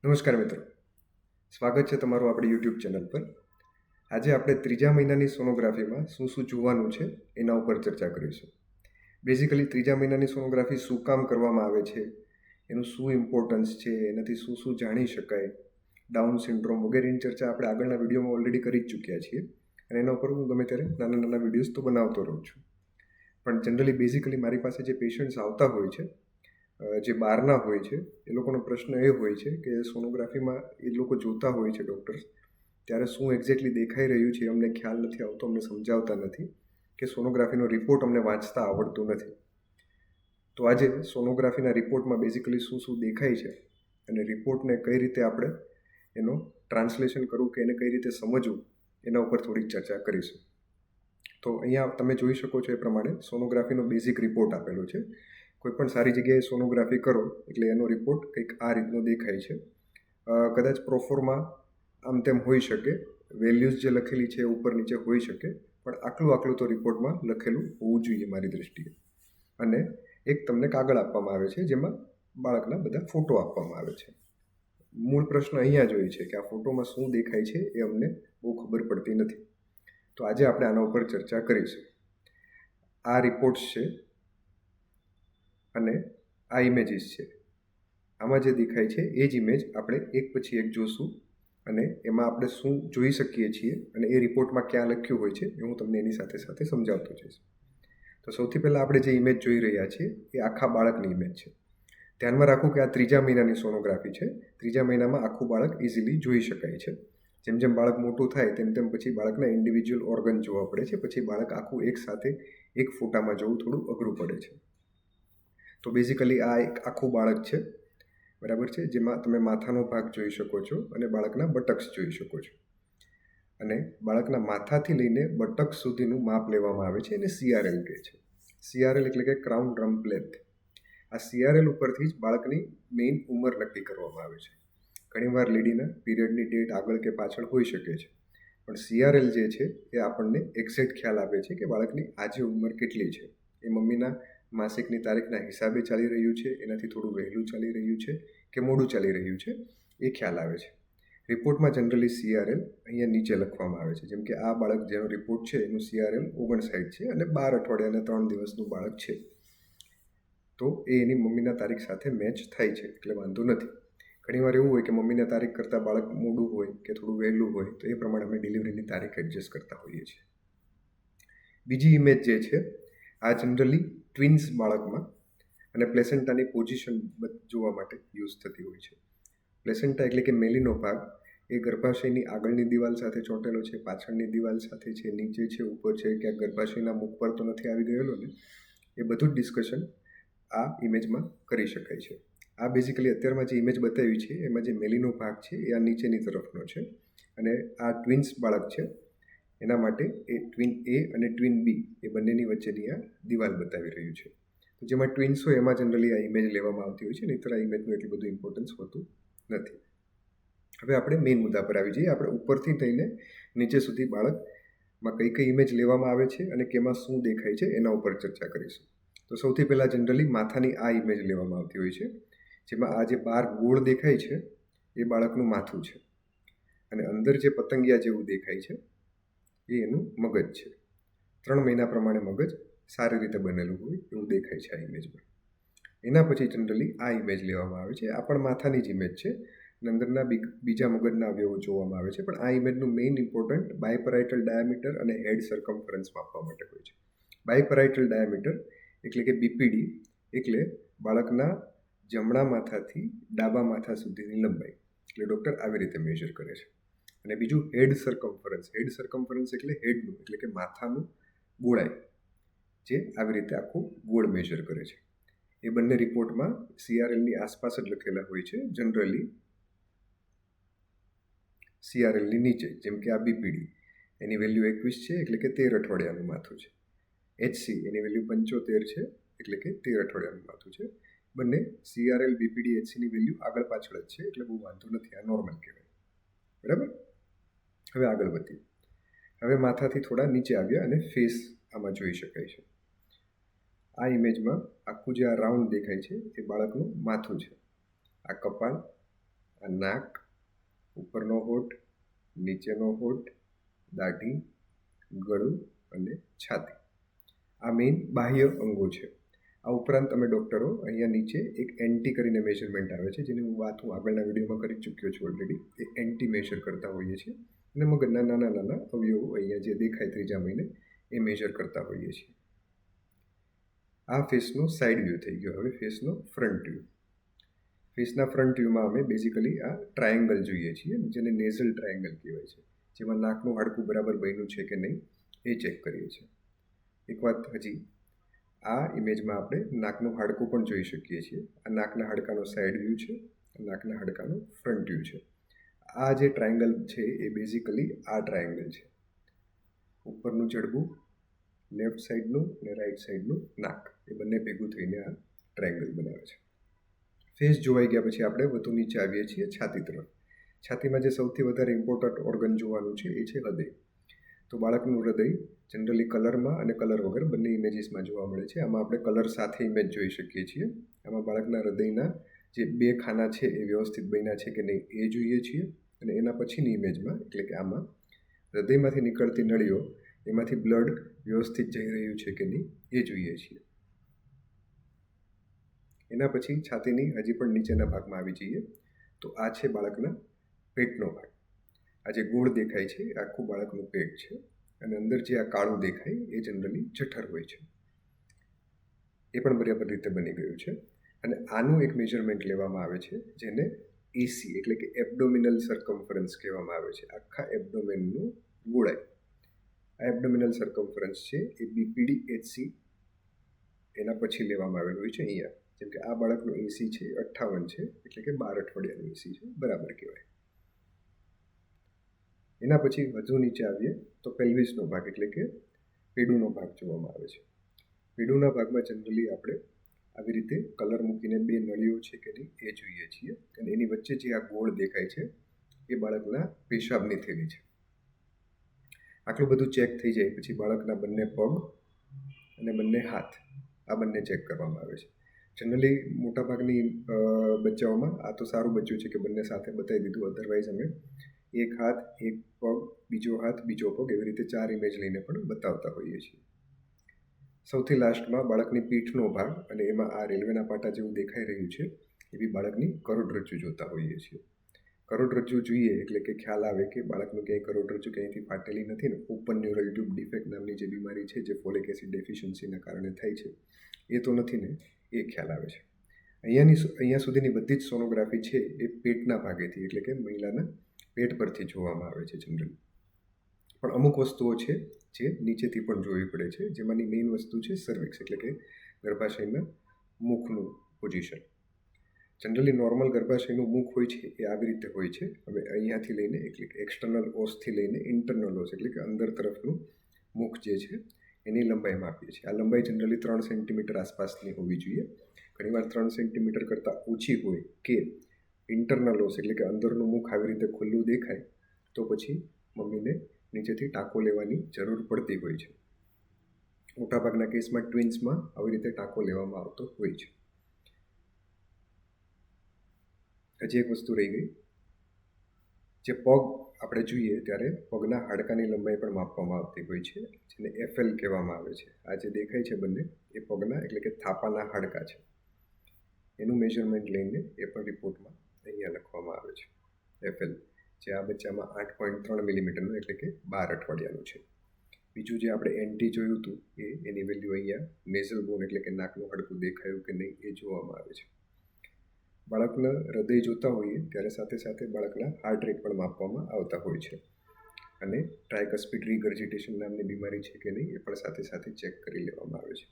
નમસ્કાર મિત્રો, સ્વાગત છે તમારું આપણી યુટ્યુબ ચેનલ પર. આજે આપણે ત્રીજા મહિનાની સોનોગ્રાફીમાં શું શું જોવાનું છે એના ઉપર ચર્ચા કરીશું. બેઝિકલી ત્રીજા મહિનાની સોનોગ્રાફી શું કામ કરવામાં આવે છે, એનું શું ઇમ્પોર્ટન્સ છે, એનાથી શું શું જાણી શકાય, ડાઉન સિન્ડ્રોમ વગેરેની ચર્ચા આપણે આગળના વિડીયોમાં ઓલરેડી કરી જ ચૂક્યા છીએ અને એના ઉપર હું ગમે ત્યારે નાના નાના વિડીયોઝ તો બનાવતો રહું છું. પણ જનરલી બેઝિકલી મારી પાસે જે પેશન્ટ્સ આવતા હોય છે, જે બહારના હોય છે, એ લોકોનો પ્રશ્ન એ હોય છે કે સોનોગ્રાફીમાં એ લોકો જોતા હોય છે ડૉક્ટર્સ, ત્યારે શું એક્ઝેક્ટલી દેખાઈ રહ્યું છે અમને ખ્યાલ નથી આવતો, અમને સમજાવતા નથી કે સોનોગ્રાફીનો રિપોર્ટ અમને વાંચતા આવડતું નથી. તો આજે સોનોગ્રાફીના રિપોર્ટમાં બેઝિકલી શું શું દેખાય છે અને રિપોર્ટને કઈ રીતે આપણે એનો ટ્રાન્સલેશન કરવું કે એને કઈ રીતે સમજવું એના ઉપર થોડીક ચર્ચા કરીશું. તો અહીંયા તમે જોઈ શકો છો એ પ્રમાણે સોનોગ્રાફીનો બેઝિક રિપોર્ટ આપેલો છે. કોઈપણ સારી જગ્યાએ સોનોગ્રાફી કરો એટલે એનો રિપોર્ટ કંઈક આ રીતનો દેખાય છે. કદાચ પ્રોફોર્માં આમ તેમ હોઈ શકે, વેલ્યુઝ જે લખેલી છે ઉપર નીચે હોઈ શકે, પણ આટલું તો રિપોર્ટમાં લખેલું હોવું જોઈએ મારી દૃષ્ટિએ. અને એક તમને કાગળ આપવામાં આવે છે જેમાં બાળકના બધા ફોટો આપવામાં આવે છે. મૂળ પ્રશ્ન અહીંયા જ હોય છે કે આ ફોટોમાં શું દેખાય છે એ અમને બહુ ખબર પડતી નથી. તો આજે આપણે આના ઉપર ચર્ચા કરીશું. આ રિપોર્ટ્સ છે અને આ ઇમેજીસ છે. આમાં જે દેખાય છે એ જ ઇમેજ આપણે એક પછી એક જોશું અને એમાં આપણે શું જોઈ શકીએ છીએ અને એ રિપોર્ટમાં ક્યાં લખ્યું હોય છે એ હું તમને એની સાથે સાથે સમજાવતો જઈશ. તો સૌથી પહેલાં આપણે જે ઇમેજ જોઈ રહ્યા છીએ એ આખા બાળકની ઇમેજ છે. ધ્યાનમાં રાખવું કે આ ત્રીજા મહિનાની સોનોગ્રાફી છે. ત્રીજા મહિનામાં આખું બાળક ઇઝીલી જોઈ શકાય છે. જેમ જેમ બાળક મોટું થાય તેમ પછી બાળકના ઇન્ડિવિજ્યુઅલ ઓર્ગન જોવા પડે છે. પછી બાળક આખું એક સાથે એક ફોટામાં જોવું થોડું અઘરું પડે છે. તો બેઝિકલી આ એક આખું બાળક છે, બરાબર છે, જેમાં તમે માથાનો ભાગ જોઈ શકો છો અને બાળકના બટક્સ જોઈ શકો છો. અને બાળકના માથાથી લઈને બટક્સ સુધીનું માપ લેવામાં આવે છે એને CRL કહે છે. CRL એટલે કે ક્રાઉન રમ્પ લેન્થ. આ CRL ઉપરથી જ બાળકની મેઇન ઉંમર નક્કી કરવામાં આવે છે. ઘણીવાર લેડીના પીરિયડની ડેટ આગળ કે પાછળ હોઈ શકે છે, પણ CRL જે છે એ આપણને એક્ઝેક્ટ ખ્યાલ આપે છે કે બાળકની આજે ઉંમર કેટલી છે. એ મમ્મીના માસિકની તારીખના હિસાબે ચાલી રહ્યું છે, એનાથી થોડું વહેલું ચાલી રહ્યું છે કે મોડું ચાલી રહ્યું છે, એ ખ્યાલ આવે છે. રિપોર્ટમાં જનરલી CRL અહીંયા નીચે લખવામાં આવે છે. જેમ કે આ બાળક જેનો રિપોર્ટ છે એનું CRL 59 છે અને 12 અઠવાડિયા અને 3 દિવસનું બાળક છે. તો એ એની મમ્મીના તારીખ સાથે મેચ થાય છે એટલે વાંધો નથી. ઘણીવાર એવું હોય કે મમ્મીના તારીખ કરતાં બાળક મોડું હોય કે થોડું વહેલું હોય, તો એ પ્રમાણે અમે ડિલિવરીની તારીખ એડજસ્ટ કરતા હોઈએ છીએ. બીજી ઇમેજ જે છે આ જનરલી ટ્વિન્સ બાળકમાં અને પ્લેસેન્ટાની પોઝિશન જોવા માટે યુઝ થતી હોય છે. પ્લેસેન્ટા એટલે કે મેલીનો ભાગ એ ગર્ભાશયની આગળની દિવાલ સાથે ચોંટેલો છે, પાછળની દિવાલ સાથે છે, નીચે છે, ઉપર છે, ક્યાંક ગર્ભાશયના મુખ પર તો નથી આવી ગયેલો ને, એ બધું જ ડિસ્કશન આ ઇમેજમાં કરી શકાય છે. આ બેઝિકલી અત્યારમાં જે ઇમેજ બતાવી છે એમાં જે મેલીનો ભાગ છે એ આ નીચેની તરફનો છે અને આ ટ્વિન્સ બાળક છે એના માટે એ ટ્વિન A અને ટ્વિન B એ બંનેની વચ્ચેની આ દિવાલ બતાવી રહ્યું છે. તો જેમાં ટ્વિન્સ હોય એમાં જનરલી આ ઇમેજ લેવામાં આવતી હોય છે, નહીંતર આ ઇમેજનું એટલું બધું ઇમ્પોર્ટન્સ હોતું નથી. હવે આપણે મેઇન મુદ્દા પર આવી જઈએ. આપણે ઉપરથી લઈને નીચે સુધી બાળકમાં કઈ કઈ ઇમેજ લેવામાં આવે છે અને કેમાં શું દેખાય છે એના ઉપર ચર્ચા કરીશું. તો સૌથી પહેલાં જનરલી માથાની આ ઇમેજ લેવામાં આવતી હોય છે, જેમાં આ જે બાર ગોળ દેખાય છે એ બાળકનું માથું છે અને અંદર જે પતંગિયા જેવું દેખાય છે એ એનું મગજ છે. 3 મહિના પ્રમાણે મગજ સારી રીતે બનેલું હોય એવું દેખાય છે આ ઇમેજમાં. એના પછી જનરલી આ ઇમેજ લેવામાં આવે છે. આ પણ માથાની જ ઇમેજ છે અને અંદરના બીજા મગજના અવયવો જોવામાં આવે છે, પણ આ ઇમેજનું મેઇન ઇમ્પોર્ટન્ટ બાયપરાઇટલ ડાયામીટર અને હેડ સર્કમ્ફરન્સ માપવા માટે હોય છે. બાયપરાઇટલ ડાયામીટર એટલે કે BPD એટલે બાળકના જમણા માથાથી ડાબા માથા સુધીની લંબાઈ, એટલે ડૉક્ટર આવી રીતે મેજર કરે છે. અને બીજું હેડ સર્કમ્ફરન્સ. હેડ સર્કમ્ફરન્સ એટલે હેડનું એટલે કે માથાનું ગોળાઈ, જે આવી રીતે આખું ગોળ મેજર કરે છે. એ બંને રિપોર્ટમાં CRLની આસપાસ જ લખેલા હોય છે, જનરલી CRLની નીચે. જેમ કે આ BPD એની વેલ્યુ 21 છે એટલે કે 13 અઠવાડિયાનું માથું છે. HC એની વેલ્યુ 75 છે એટલે કે 13 અઠવાડિયાનું માથું છે. બંને CRL, BPD, HCની વેલ્યુ આગળ પાછળ જ છે એટલે બહુ વાંધો નથી, આ નોર્મલ કહેવાય. બરાબર. હવે આગળ વધીએ. હવે માથાથી થોડા નીચે આવ્યા અને ફેસ આમાં જોઈ શકાય છે. આ ઇમેજમાં આખું જે આ રાઉન્ડ દેખાય છે એ બાળકનું માથું છે. આ કપાળ આ નાક, ઉપરનો હોઠ, નીચેનો હોઠ, દાઢી, ગળું અને છાતી. આ મેઇન બાહ્ય અંગો છે. આ ઉપરાંત તમે ડૉક્ટરો અહીંયા નીચે એક એન્ટી કરીને મેઝરમેન્ટ આવે છે, જેની હું આગળના વિડીયોમાં કરી ચૂક્યો છું ઓલરેડી. એ એન્ટી મેઝર કરતા હોઈએ છીએ અને મગજના નાના નાના અવયવો અહીંયા જે દેખાય ત્રીજા મહિને એ મેઝર કરતા હોઈએ છીએ. આ ફેસનો સાઇડ વ્યૂ થઈ ગયો. હવે ફેસનો ફ્રન્ટ વ્યૂ. ફેસના ફ્રન્ટ વ્યૂમાં અમે બેઝિકલી આ ટ્રાયેંગલ જોઈએ છીએ, જેને નેઝલ ટ્રાયેંગલ કહેવાય છે, જેમાં નાકનું હાડકું બરાબર બન્યું છે કે નહીં એ ચેક કરીએ છીએ. એક વાત હજી, આ ઇમેજમાં આપણે નાકનું હાડકું પણ જોઈ શકીએ છીએ. આ નાકના હાડકાનો સાઇડ વ્યૂ છે, નાકના હાડકાનો ફ્રન્ટ વ્યૂ છે. આ જે ટ્રાયેંગલ છે એ બેઝિકલી આ ટ્રાયેંગલ છે. ઉપરનું જડબું, લેફ્ટ સાઈડનું અને રાઈટ સાઈડનું નાક, એ બંને ભેગું થઈને આ ટ્રાયેંગલ બનાવે છે. ફેસ જોવાઈ ગયા પછી આપણે વધુ નીચે આવીએ છીએ છાતી તરફ. છાતીમાં જે સૌથી વધારે ઇમ્પોર્ટન્ટ ઓર્ગન જોવાનું છે એ છે હૃદય. તો બાળકનું હૃદય જનરલી કલરમાં અને કલર વગર બંને ઇમેજીસમાં જોવા મળે છે. આમાં આપણે કલર સાથે ઇમેજ જોઈ શકીએ છીએ. આમાં બાળકના હૃદયના જે 2 ખાના છે એ વ્યવસ્થિત બન્યા છે કે નહીં એ જોઈએ છીએ. અને એના પછીની ઇમેજમાં, એટલે કે આમાં હૃદયમાંથી નીકળતી નળીઓ, એમાંથી બ્લડ વ્યવસ્થિત જઈ રહ્યું છે કે નહીં એ જોઈએ છીએ. એના પછી છાતીની હજી પણ નીચેના ભાગમાં આવી જઈએ તો આ છે બાળકના પેટનો ભાગ. આ જે ગોળ દેખાય છે એ આખું બાળકનું પેટ છે અને અંદર જે આ કાળું દેખાય એ જનરલી જઠર હોય છે. એ પણ બરાબર રીતે બની ગયું છે. અને આનું એક મેઝરમેન્ટ લેવામાં આવે છે, જેને એસી એટલે કે એબ્ડોમિનલ સર્કમ્ફરન્સ કહેવામાં આવે છે. આખા એબ્ડોમેનનું ગોળાઈ. આ એબ્ડોમિનલ સર્કમ્ફરન્સ છે એ બીપીડી એચસી એના પછી લેવામાં આવેલું હોય છે અહીંયા. જેમ કે આ બાળકનું એસી છે 58 છે, એટલે કે 12 અઠવાડિયાનું એસી છે, બરાબર કહેવાય. એના પછી વધુ નીચે આવીએ તો પેલ્વિસનો ભાગ એટલે કે પેડુનો ભાગ જોવામાં આવે છે. પેડુના ભાગમાં જનરલી આપણે આવી રીતે કલર મૂકીને 2 નળીઓ છે કે નહીં એ જોઈએ છીએ. અને એની વચ્ચે જે આ ગોળ દેખાય છે એ બાળકના પેશાબની થેલી છે. આટલું બધું ચેક થઈ જાય પછી બાળકના બંને પગ અને બંને હાથ, આ બંને ચેક કરવામાં આવે છે. જનરલી મોટાભાગની બચ્ચાઓમાં આ તો સારું બચ્ચું છે કે બંને સાથે બતાવી દીધું. અધરવાઇઝ અમે એક હાથ, એક પગ, બીજો હાથ, બીજો પગ, એવી રીતે 4 ઇમેજ લઈને પણ બતાવતા હોઈએ છીએ. સૌથી લાસ્ટમાં બાળકની પીઠનો ભાગ, અને એમાં આ રેલવેના પાટા જેવું દેખાઈ રહ્યું છે એવી બાળકની કરોડરજ્જુ જોતા હોઈએ છીએ. કરોડરજ્જુ જોઈએ એટલે કે ખ્યાલ આવે કે બાળકનું ક્યાંય કરોડરજ્જુ ક્યાંયથી ફાટેલી નથી ને. ઓપન ન્યુરલ ટ્યુબ ડિફેક્ટ નામની જે બીમારી છે જે ફોલિક એસિડ ડેફિશિયન્સીના કારણે થાય છે એ તો નથી ને, એ ખ્યાલ આવે છે. અહીંયા સુધીની બધી જ સોનોગ્રાફી છે એ પેટના ભાગેથી એટલે કે મહિલાના પેટ પરથી જોવામાં આવે છે જનરલી. પણ અમુક વસ્તુઓ છે જે નીચેથી પણ જોવી પડે છે, જેમાંની મેઇન વસ્તુ છે સર્વિક્સ એટલે કે ગર્ભાશયના મુખનું પોઝિશન. જનરલી નોર્મલ ગર્ભાશયનું મુખ હોય છે એ આવી રીતે હોય છે. હવે અહીંયાથી લઈને એટલે કે એક્સટર્નલ ઓસથી લઈને ઇન્ટરનલ ઓસ એટલે કે અંદર તરફનું મુખ જે છે એની લંબાઈ માપીએ છીએ. આ લંબાઈ જનરલી 3 સેન્ટીમીટર આસપાસની હોવી જોઈએ. ઘણીવાર 3 સેન્ટીમીટર કરતાં ઓછી હોય કે ઇન્ટરનલ ઓસ એટલે કે અંદરનું મુખ આવી રીતે ખુલ્લું દેખાય તો પછી મમ્મીને નીચેથી ટાંકો લેવાની જરૂર પડતી હોય છે. મોટાભાગના કેસમાં ટ્વિન્સમાં આવી રીતે ટાંકો લેવામાં આવતો હોય છે. હજી એક વસ્તુ રહી ગઈ, જે પગ આપણે જોઈએ ત્યારે પગના હાડકાની લંબાઈ પણ માપવામાં આવતી હોય છે, જેને એફએલ કહેવામાં આવે છે. આ જે દેખાય છે બંને એ પગના એટલે કે થાપાના હાડકા છે. એનું મેઝરમેન્ટ લઈને એ પણ રિપોર્ટમાં અહીંયા લખવામાં આવે છે. એફએલ જે આ બચ્ચામાં 8.3 મિલીમીટરનું એટલે કે 12 અઠવાડિયાનું છે. બીજું જે આપણે એન્ટી જોયું હતું એની વેલ્યુ અહીંયા નેઝલ બોન એટલે કે નાકનું હાડકું દેખાયું કે નહીં એ જોવામાં આવે છે. બાળકના હૃદય જોતા હોઈએ ત્યારે સાથે સાથે બાળકના હાર્ટ રેટ પણ માપવામાં આવતા હોય છે. અને ટ્રાયકસ્પિડ રીગર્જિટેશન નામની બીમારી છે કે નહીં એ પણ સાથે સાથે ચેક કરી લેવામાં આવે છે.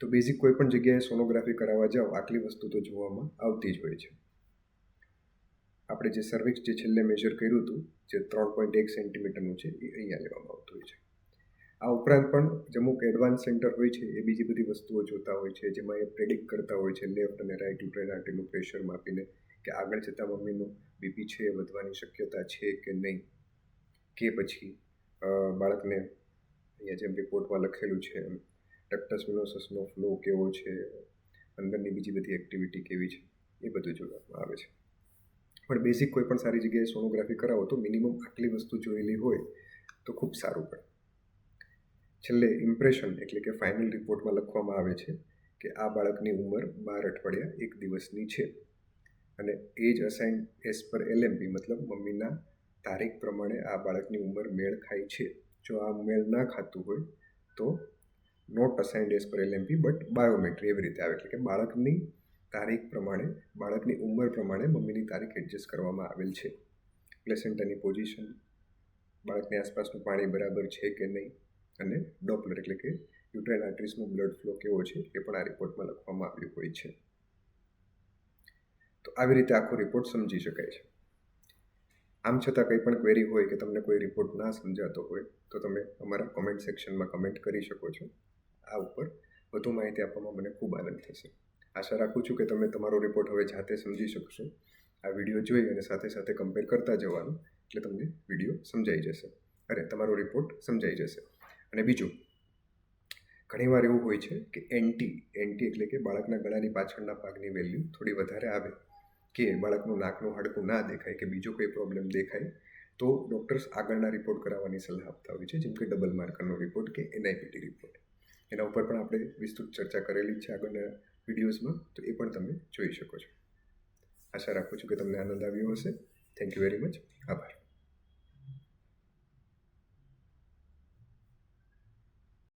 તો બેઝિક કોઈ પણ જગ્યાએ સોનોગ્રાફી કરાવવા જાઓ આટલી વસ્તુ તો જોવામાં આવતી જ હોય છે. આપણે જે સર્વિક્સ જે છેલ્લે મેજર કર્યું હતું જે 3.1 સેન્ટીમીટરનું છે એ અહીંયા લેવામાં આવતું હોય છે. આ ઉપરાંત પણ અમુક એડવાન્સ સેન્ટર હોય છે એ બીજી બધી વસ્તુઓ જોતા હોય છે, જેમાં એ પ્રેડિક્ટ કરતા હોય છે લેફ્ટ અને રાઇટ યુટ્રાઇન આર્ટરીનું પ્રેશર માપીને કે આગળ જતાં મમ્મીનું બીપી છે એ વધવાની શક્યતા છે કે નહીં, કે પછી બાળકને અહીંયા જેમ રિપોર્ટમાં લખેલું છે એમ ડક્ટસ વિનોસસનો ફ્લો કેવો છે, અંદરની બીજી બધી એક્ટિવિટી કેવી છે, એ બધું જોવામાં આવે છે. પણ બેઝિક કોઈ પણ સારી જગ્યાએ સોનોગ્રાફી કરાવો તો મિનિમમ આટલી વસ્તુ જોયેલી હોય તો ખૂબ સારું પડે. છેલ્લે ઇમ્પ્રેશન એટલે કે ફાઇનલ રિપોર્ટમાં લખવામાં આવે છે કે આ બાળકની ઉંમર 12 અઠવાડિયા 1 દિવસની છે અને એજ અસાઇન એઝ પર LMP મતલબ મમ્મીના તારીખ પ્રમાણે આ બાળકની ઉંમર મેળ ખાય છે. જો આ મેળ ના ખાતું હોય તો નોટ અસાઇન્ડ એઝ પર LMP બટ બાયોમેટ્રી એવી રીતે આવે, એટલે કે બાળકની તારીખ પ્રમાણે, બાળકની ઉંમર પ્રમાણે મમ્મીની તારીખ એડજસ્ટ કરવામાં આવેલ છે. પ્લેસેન્ટાની પોઝિશન, બાળકની આસપાસનું પાણી બરાબર છે કે નહીં, અને ડોપલર એટલે કે યુટ્રાઇન આર્ટરીસનો બ્લડ ફ્લો કેવો છે એ પણ આ રિપોર્ટમાં લખવામાં આવ્યું હોય છે. તો આવી રીતે આખો રિપોર્ટ સમજી શકાય છે. આમ છતાં કંઈ પણ ક્વેરી હોય કે તમને કોઈ રિપોર્ટ ના સમજાતો હોય તો તમે અમારા કોમેન્ટ સેક્શનમાં કમેન્ટ કરી શકો છો. આ ઉપર વધુ માહિતી આપવામાં મને ખૂબ આનંદ થશે. આશા રાખું છું કે તમે તમારો રિપોર્ટ હવે જાતે સમજી શકશો. આ વિડીયો જોઈ અને સાથે સાથે કમ્પેર કરતા જવાનું, એટલે તમને વિડીયો સમજાઈ જશે, તમારો રિપોર્ટ સમજાઈ જશે. અને બીજું, ઘણીવાર એવું હોય છે કે એન્ટી એટલે કે બાળકના ગળાની પાછળના ભાગની વેલ્યુ થોડી વધારે આવે, કે બાળકનું નાકનું હાડકું ના દેખાય કે બીજો કોઈ પ્રોબ્લેમ દેખાય તો ડૉક્ટર્સ આગળના રિપોર્ટ કરાવવાની સલાહ આપતા હોય છે, જેમ કે ડબલ માર્કરનો રિપોર્ટ કે NIPT રિપોર્ટ. એના ઉપર પણ આપણે વિસ્તૃત ચર્ચા કરેલી છે આગળના વિડીયોઝમાં, તો એ પણ તમે જોઈ શકો છો. આશા રાખું છું કે તમને આનંદ આવ્યો હશે. Thank you very much. આભાર.